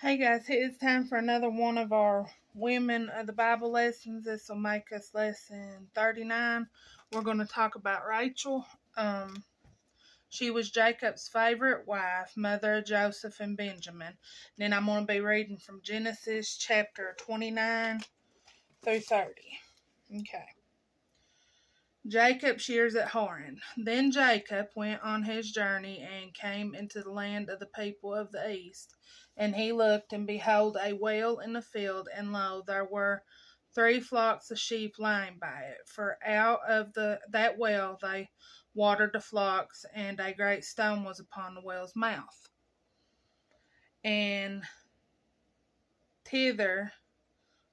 Hey guys, it's time for another one of our Women of the Bible lessons. This will make us lesson 39. We're going to talk about Rachel. She was Jacob's favorite wife, mother of Joseph and Benjamin. Then I'm going to be reading from Genesis chapter 29 through 30. Okay. Jacob shears at Haran. Then Jacob went on his journey and came into the land of the people of the east. And he looked, and behold, a well in the field, and lo, there were 3 flocks of sheep lying by it. For out of that well they watered the flocks, and a great stone was upon the well's mouth. And thither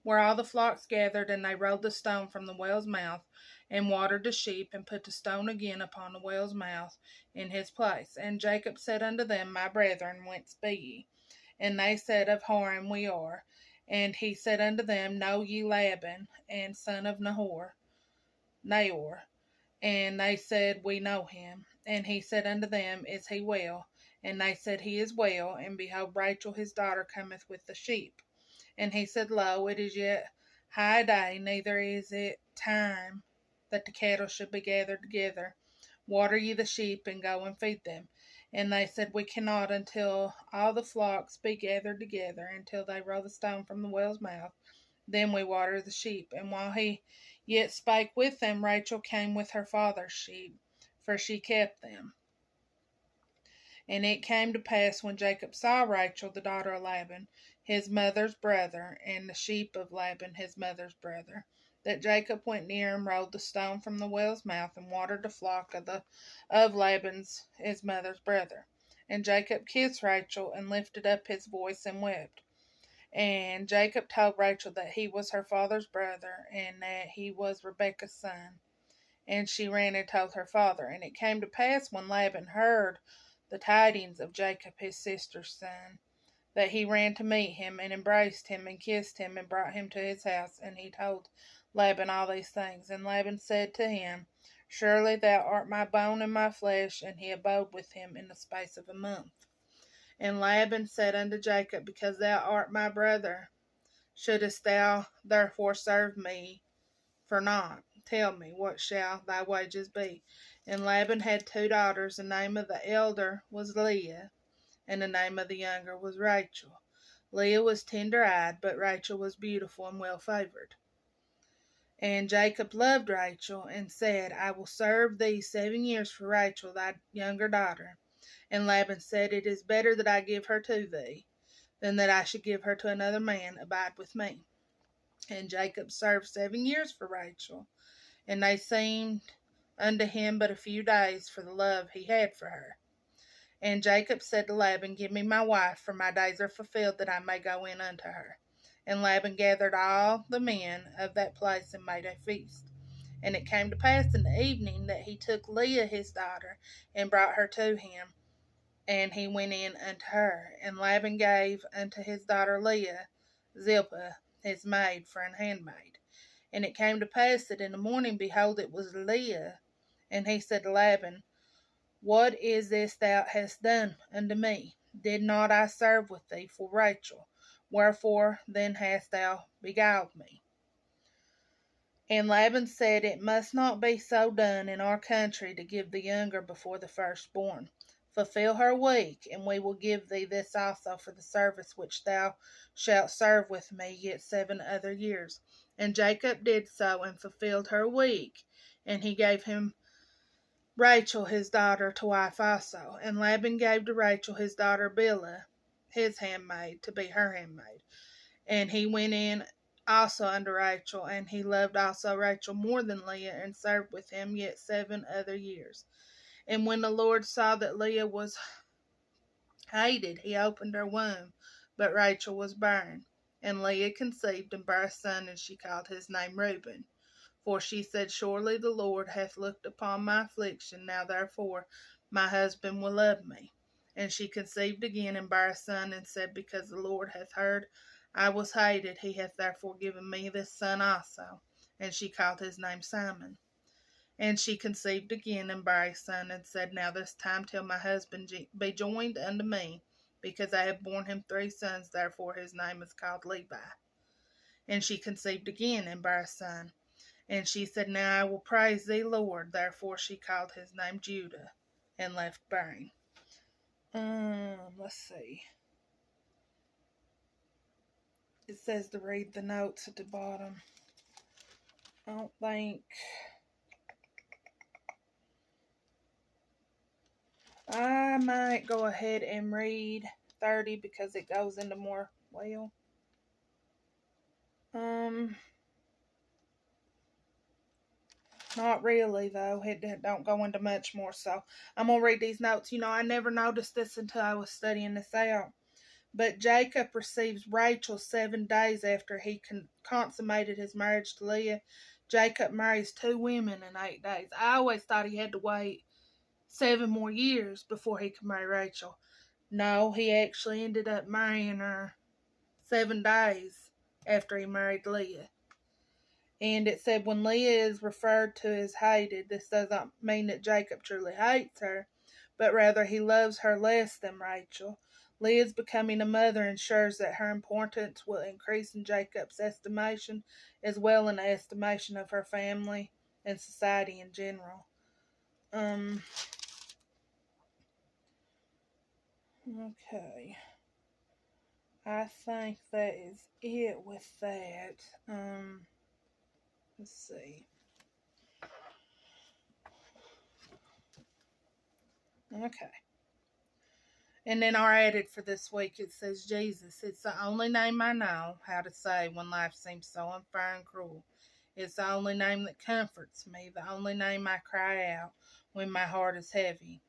were all the flocks gathered, and they rolled the stone from the well's mouth, and watered the sheep, and put the stone again upon the well's mouth in his place. And Jacob said unto them, My brethren, whence be ye? And they said, Of Haran we are. And he said unto them, Know ye Laban, and son of Nahor? And they said, We know him. And he said unto them, Is he well? And they said, He is well. And behold, Rachel his daughter cometh with the sheep. And he said, Lo, it is yet high day, neither is it time that the cattle should be gathered together. Water ye the sheep, and go and feed them. And they said, We cannot until all the flocks be gathered together, until they roll the stone from the well's mouth. Then we water the sheep. And while he yet spake with them, Rachel came with her father's sheep, for she kept them. And it came to pass, when Jacob saw Rachel, the daughter of Laban, his mother's brother, and the sheep of Laban, his mother's brother, that Jacob went near and rolled the stone from the well's mouth, and watered the flock of Laban's, his mother's brother. And Jacob kissed Rachel, and lifted up his voice, and wept. And Jacob told Rachel that he was her father's brother, and that he was Rebekah's son. And she ran and told her father. And it came to pass, when Laban heard the tidings of Jacob his sister's son, that he ran to meet him, and embraced him, and kissed him, and brought him to his house. And he told Laban all these things. And Laban said to him, Surely thou art my bone and my flesh. And he abode with him in the space of a month. And Laban said unto Jacob, Because thou art my brother, shouldest thou therefore serve me for naught? Tell me, what shall thy wages be? And Laban had 2 daughters. The name of the elder was Leah, and the name of the younger was Rachel. Leah was tender-eyed, but Rachel was beautiful and well-favored. And Jacob loved Rachel, and said, I will serve thee 7 years for Rachel thy younger daughter. And Laban said, It is better that I give her to thee, than that I should give her to another man. Abide with me. And Jacob served 7 years for Rachel, and they seemed unto him but a few days, for the love he had for her. And Jacob said to Laban, Give me my wife, for my days are fulfilled, that I may go in unto her. And Laban gathered all the men of that place, and made a feast. And it came to pass in the evening, that he took Leah his daughter, and brought her to him, and he went in unto her. And Laban gave unto his daughter Leah Zilpah his maid for an handmaid. And it came to pass that in the morning, behold, it was Leah. And he said to Laban, What is this thou hast done unto me? Did not I serve with thee for Rachel? Wherefore then hast thou beguiled me? And Laban said, It must not be so done in our country, to give the younger before the firstborn. Fulfill her week, and we will give thee this also for the service which thou shalt serve with me yet 7 other years. And Jacob did so, and fulfilled her week, and he gave him Rachel his daughter to wife also. And Laban gave to Rachel his daughter Bilhah his handmaid to be her handmaid. And he went in also unto Rachel, and he loved also Rachel more than Leah, and served with him yet 7 other years. And when the Lord saw that Leah was hated, he opened her womb, but Rachel was barren. And Leah conceived, and bare a son, and she called his name Reuben. For she said, Surely the Lord hath looked upon my affliction, now therefore my husband will love me. And she conceived again, and bare a son, and said, Because the Lord hath heard I was hated, he hath therefore given me this son also. And she called his name Simon. And she conceived again, and bare a son, and said, Now this time till my husband be joined unto me, because I have borne him 3 sons, therefore his name is called Levi. And she conceived again and bare a son. And she said, Now I will praise thee, Lord. Therefore she called his name Judah, and left bearing. Let's see. It says to read the notes at the bottom. I don't think. I might go ahead and read 30 because it goes into more, well. Not really, though. It don't go into much more, so I'm going to read these notes. You know, I never noticed this until I was studying this out. But Jacob receives Rachel 7 days after he consummated his marriage to Leah. Jacob marries 2 women in 8 days. I always thought he had to wait 7 more years before he could marry Rachel. No, he actually ended up marrying her 7 days after he married Leah. And it said when Leah is referred to as hated, this doesn't mean that Jacob truly hates her, but rather he loves her less than Rachel. Leah's becoming a mother ensures that her importance will increase in Jacob's estimation, as well in the estimation of her family and society in general. Okay. I think that is it with that. Let's see. Okay. And then our added for this week, it says Jesus. It's the only name I know how to say when life seems so unfair and cruel. It's the only name that comforts me, the only name I cry out when my heart is heavy.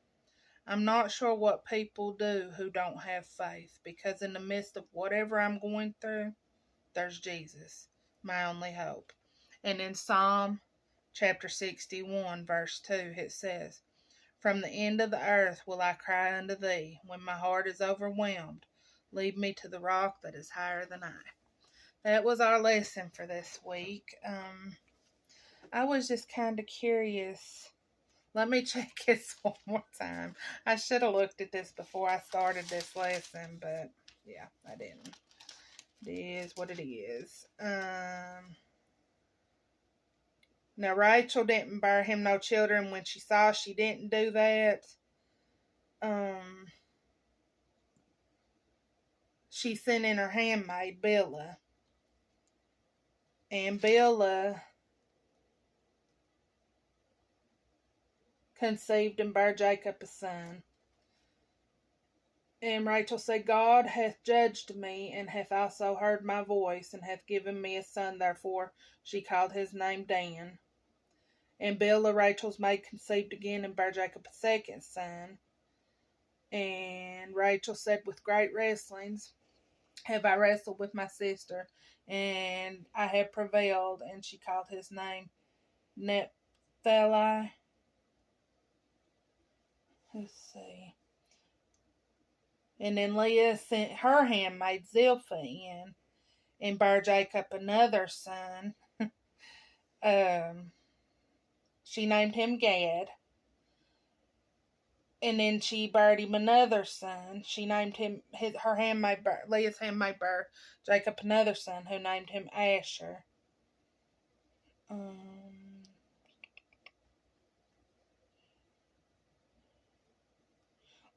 I'm not sure what people do who don't have faith, because in the midst of whatever I'm going through, there's Jesus, my only hope. And in Psalm chapter 61, verse 2, it says, From the end of the earth will I cry unto thee. When my heart is overwhelmed, lead me to the rock that is higher than I. That was our lesson for this week. I was just kind of curious. Let me check this one more time. I should have looked at this before I started this lesson, but yeah, I didn't. It is what it is. Now, Rachel didn't bear him no children. When she saw she didn't do that, she sent in her handmaid, Bilhah. And Bilhah conceived and bare Jacob a son. And Rachel said, God hath judged me, and hath also heard my voice, and hath given me a son. Therefore she called his name Dan. And Bilhah, Rachel's maid, conceived again, and bare Jacob a second son. And Rachel said, With great wrestlings have I wrestled with my sister, and I have prevailed. And she called his name Naphtali. Let's see. And then Leah sent her handmaid Zilpah in, and bare Jacob another son. She named him Gad. And then she bare him another son. She named him her handmaid, Leah's handmaid bare Jacob another son, who named him Asher.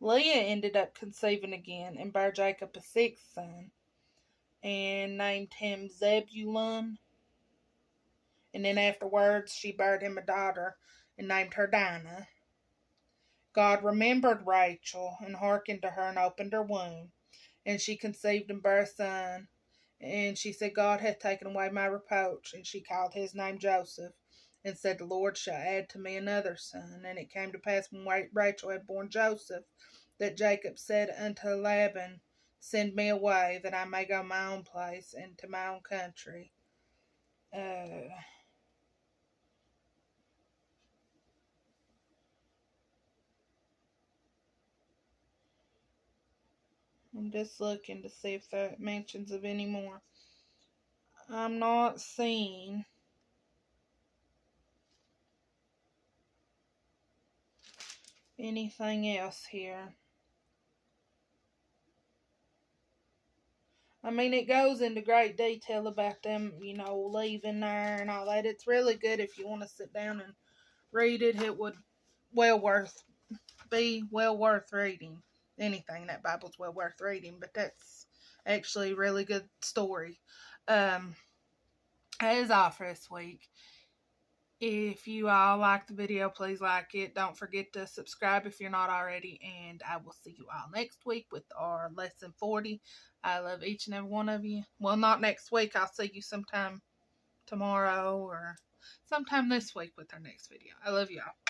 Leah ended up conceiving again and bare Jacob a sixth son, and named him Zebulun. And then afterwards she bare him a daughter and named her Dinah. God remembered Rachel and hearkened to her and opened her womb. And she conceived and bare a son. And she said, God hath taken away my reproach. And she called his name Joseph, and said, The Lord shall add to me another son. And it came to pass when Rachel had borne Joseph, that Jacob said unto Laban, Send me away, that I may go my own place and to my own country. I'm just looking to see if that mentions of any more. I'm not seeing anything else here. I mean, it goes into great detail about them, leaving there and all that. It's really good if you want to sit down and read it. It would be well worth reading. Anything that Bible's well worth reading, but that's actually a really good story. That is all for this week. If you all like the video, please like it. Don't forget to subscribe if you're not already. And I will see you all next week with our lesson 40. I love each and every one of you. Well, not next week. I'll see you sometime tomorrow or sometime this week with our next video. I love y'all.